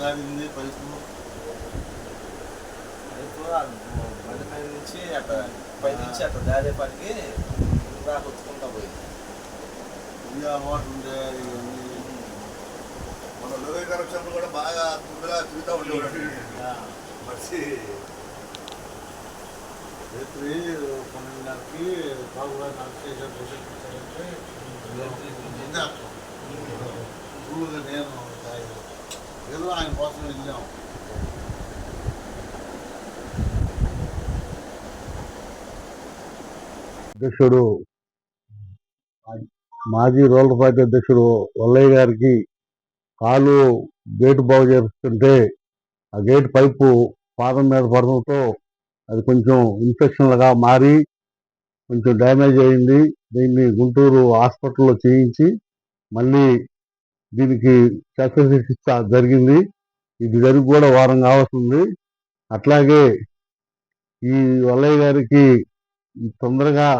కాలింది pipe బండి పై నుంచి అట్లా పై నుంచి అట్లా దారేపాటికి దాకా వచ్చుకుంటా పోయింది. ఇంకా వాటర్ ఉండే మన లోయ కరప్షన్ కూడా బాగా తుందరగా తిరుగుతూ ఉండేవాడు మనిషి. రేత్రి 12:30కి బాబుగా నేను ఏదో ఆయన కోసం వెళ్ళాం. అధ్యక్షుడు మాజీ రూరల్ పార్టీ అధ్యక్షుడు వల్లయ్య గారికి కాలు గేటు బాగు చేస్తుంటే ఆ గేటు పైపు పాదం మీద పడడంతో అది కొంచెం ఇన్ఫెక్షన్లుగా మారి కొంచెం డ్యామేజ్ అయింది. దీన్ని గుంటూరు హాస్పిటల్లో చేయించి మళ్ళీ దీనికి శస్త్రచికిత్స జరిగింది. ఇది జరిగి కూడా వారం కావస్తుంది. అట్లాగే ఈ వల్లయ్య గారికి తొందరగా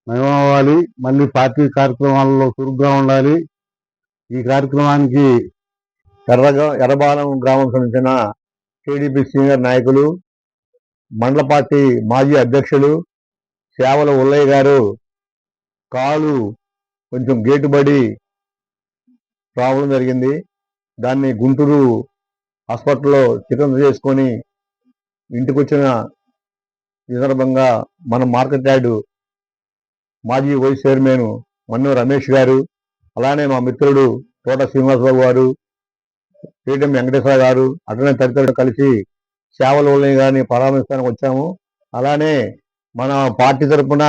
నయం అవ్వాలి, మళ్ళీ పార్టీ కార్యక్రమాల్లో చురుగ్గా ఉండాలి. ఈ కార్యక్రమానికి ఎర్రబాలెం గ్రామం సంబంధించిన టీడీపీ సీనియర్ నాయకులు, మండల పార్టీ మాజీ అధ్యక్షులు సేవల ఉల్లయ్య గారు కాలు కొంచెం గేటుబడి రావడం జరిగింది. దాన్ని గుంటూరు హాస్పిటల్లో చికిత్స చేసుకొని ఇంటికి వచ్చిన సందర్భంగా మన మార్కెట్ యార్డు మాజీ వైస్ చైర్మన్ మన్ను రమేష్ గారు, అలానే మా మిత్రుడు తోట శ్రీనివాసరావు గారు, టీడీఎం వెంకటేశ్వర గారు, అట్లనే తదితరులు కలిసి సేవల ఉల్లయ్య గారిని పరామర్శించడానికి వచ్చాము. అలానే మన పార్టీ తరఫున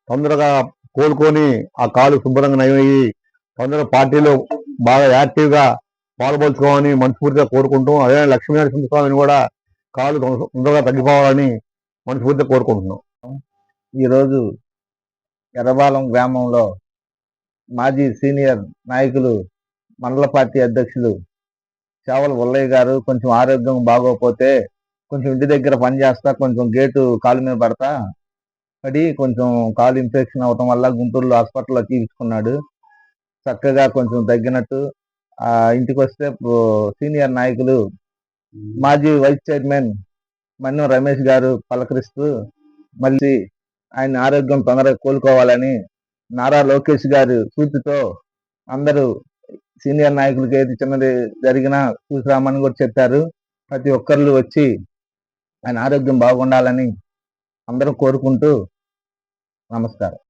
తొందరగా కోలుకొని ఆ కాలు శుభ్రంగా నయమయ్యి తొందరగా పార్టీలో బాగా యాక్టివ్గా పాల్పంచుకోవాలని మనస్ఫూర్తిగా కోరుకుంటాం. అదే లక్ష్మీనరసింహ స్వామిని కూడా కాలు తొందరగా తగ్గిపోవాలని మనస్ఫూర్తిగా కోరుకుంటున్నాం. ఈరోజు ఎర్రబాలెం గ్రామంలో మాజీ సీనియర్ నాయకులు మండల పార్టీ అధ్యక్షులు సేవల ఉల్లయ్య గారు కొంచెం ఆరోగ్యం బాగోకపోతే కొంచెం ఇంటి దగ్గర పనిచేస్తా కొంచెం గేటు కాలు మీద పడి కొంచెం కాలు ఇన్ఫెక్షన్ అవటం వల్ల గుంటూరులో హాస్పిటల్లో చూపించుకున్నాడు. చక్కగా కొంచెం తగ్గినట్టు ఇంటికి వస్తే సీనియర్ నాయకులు మాజీ వైస్ చైర్మన్ మన్ను రమేష్ గారు పలకరిస్తూ మళ్ళీ ఆయన ఆరోగ్యం తొందరగా కోలుకోవాలని నారా లోకేష్ గారి సూచితో అందరూ సీనియర్ నాయకులకి ఏది చిన్నది జరిగినా చూసిరామని కూడా చెప్పారు. ప్రతి ఒక్కళ్ళు వచ్చి ఆయన ఆరోగ్యం బాగుండాలని అందరూ కోరుకుంటూ నమస్కారం.